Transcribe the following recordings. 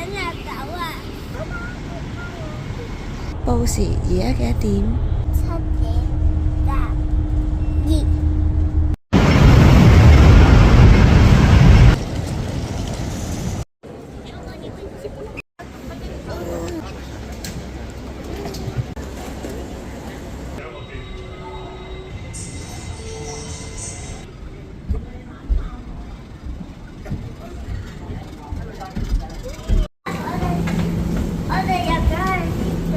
日走啊！報時而家幾多點7:12。我哋入咗去邊度？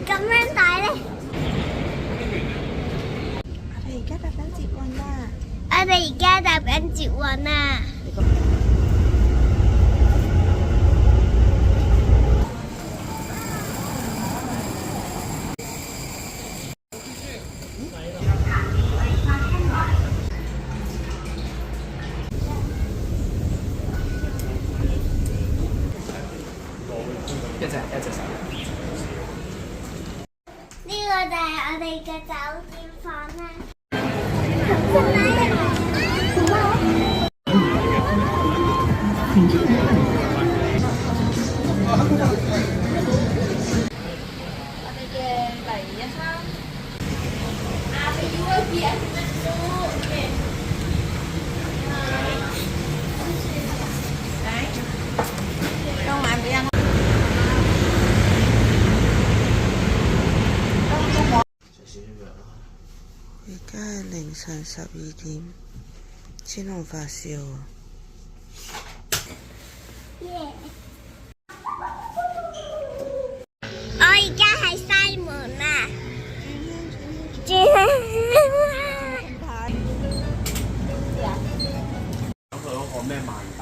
咁樣大咧？我哋而家搭緊捷運啦。我哋而家搭緊捷運啊！一隻手。呢個就係我哋嘅酒店房啦。而家係凌晨12點，千龍發燒啊！我而家係西門啦。佢嗰個咩萬達？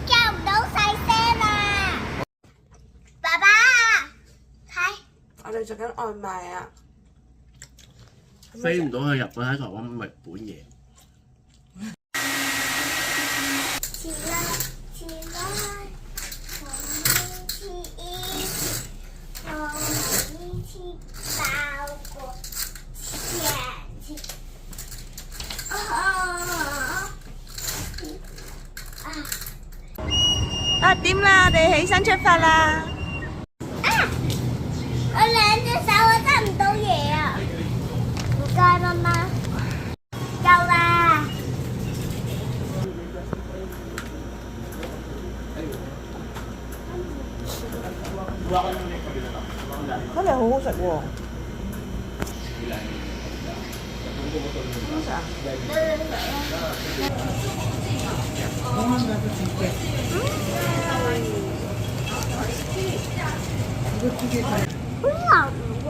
叫唔到細聲啦！爸爸，睇我哋做緊外賣啊！飛唔到去日本，喺台灣咪本嘢。起來，起來，我們一起跑過前去。8點啦，我哋起身出發啦！我兩隻手我執唔到嘢啊！唔該，媽媽。夠啦！睇嚟好好食喎。好腍喎。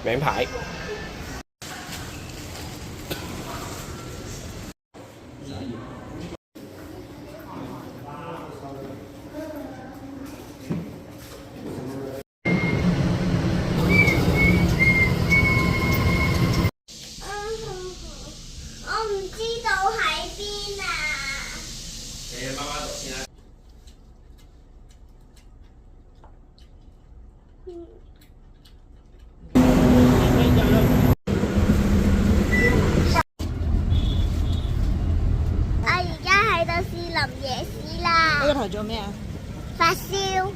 名牌。我唔知道喺邊啊！你媽媽度先啦。我而家喺度士林夜市啦。呢個台做咩啊？發燒。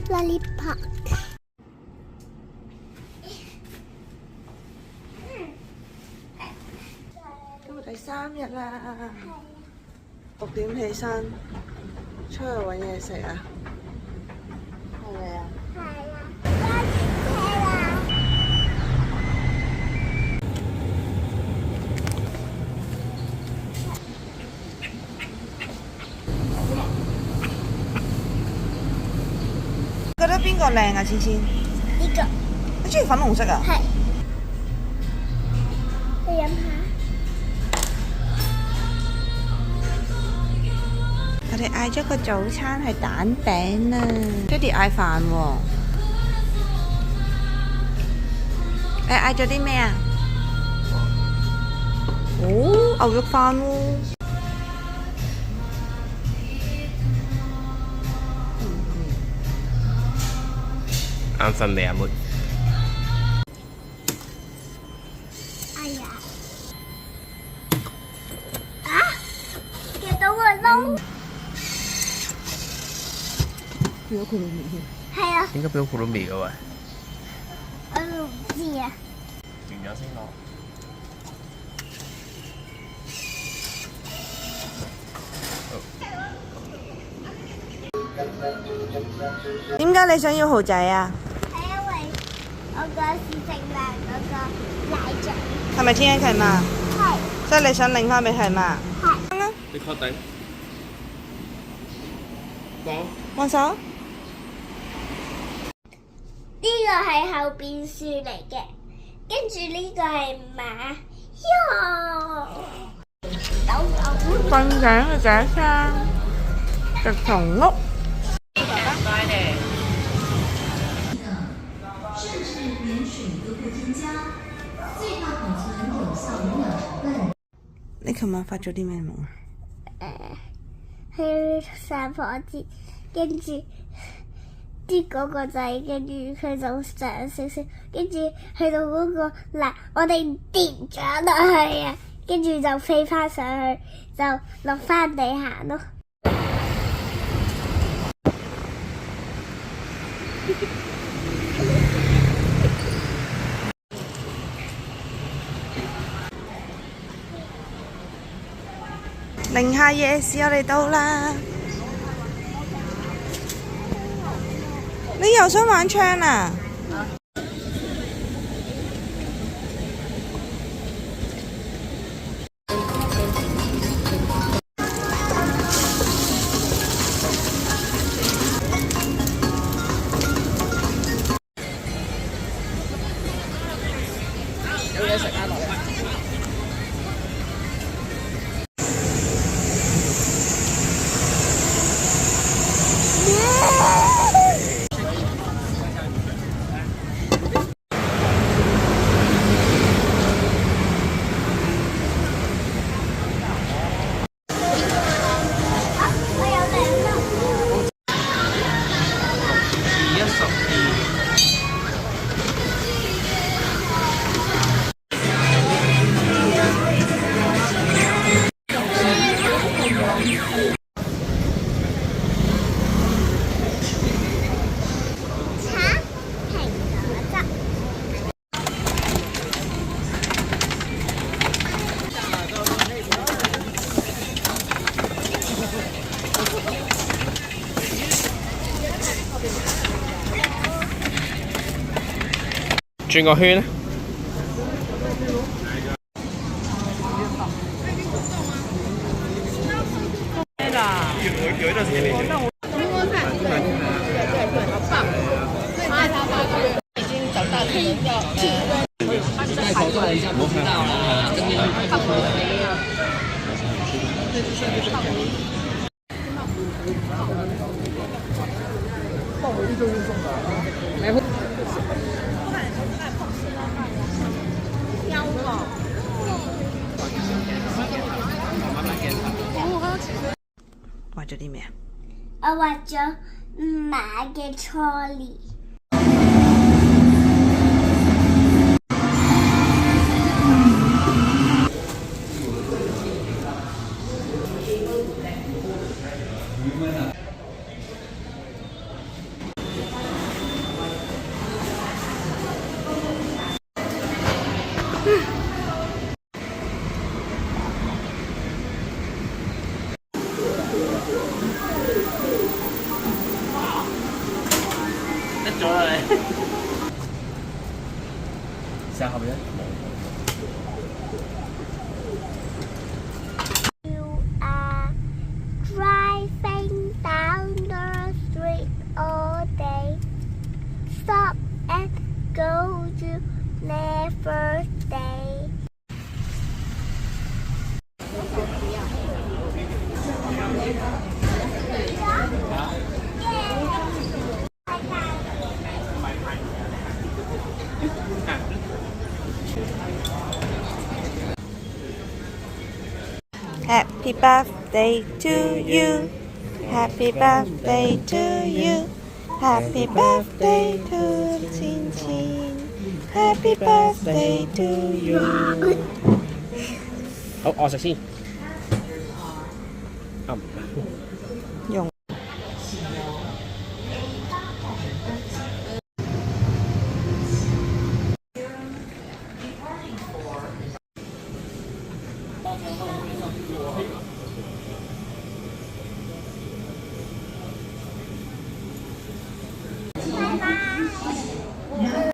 lollipop。今日第3日啦，6點起身，出去揾嘢食啊，係咪啊？係啊，揸車啦！覺得邊個靚啊？芊芊，呢個你中意粉紅色啊？係，你飲下。我哋嗌咗個早餐係蛋餅啊，爹哋嗌飯喎。你嗌咗啲咩啊？哦，牛肉飯喎。眼瞓未啊，妹？哎呀！啊！夾到個窿。變咗佢面添。係啊，點解俾咗苦魯味嘅喂？我都唔知啊。完咗先攞。點解你想要蠔仔啊？係因為我嗰時食爛嗰個奶醬。係咪天一契嘛？係即係你想領翻俾契嘛？係。你確定？講。幫手。呢個係後邊樹嚟嘅，跟住呢個係馬。喲！瞓醒嘅仔生，食松屋。甚至连水都不添加，最大保存有效营养成分。你琴晚發咗啲咩夢？去上火節，跟住跌嗰個仔，跟住佢就上少少，跟住去到嗰個嗱，我哋跌咗落去啊，跟住就飛翻上去，就落翻地下咯。寧夏夜市我哋到啦！你又想玩槍啊？有嘢食啊，落嚟。轉個圈。有一段時間沒去。已經長大，可能要戴口罩一下，我看到了。畫咗啲咩啊？我畫咗馬嘅初戀。咗啦你。試下後邊咧。You are driving down the street all day. Stop and go, you never stay. Happy birthday to you. Happy birthday to you. Happy birthday to 芊芊. Happy birthday to you. 好，我食先。用。拜拜。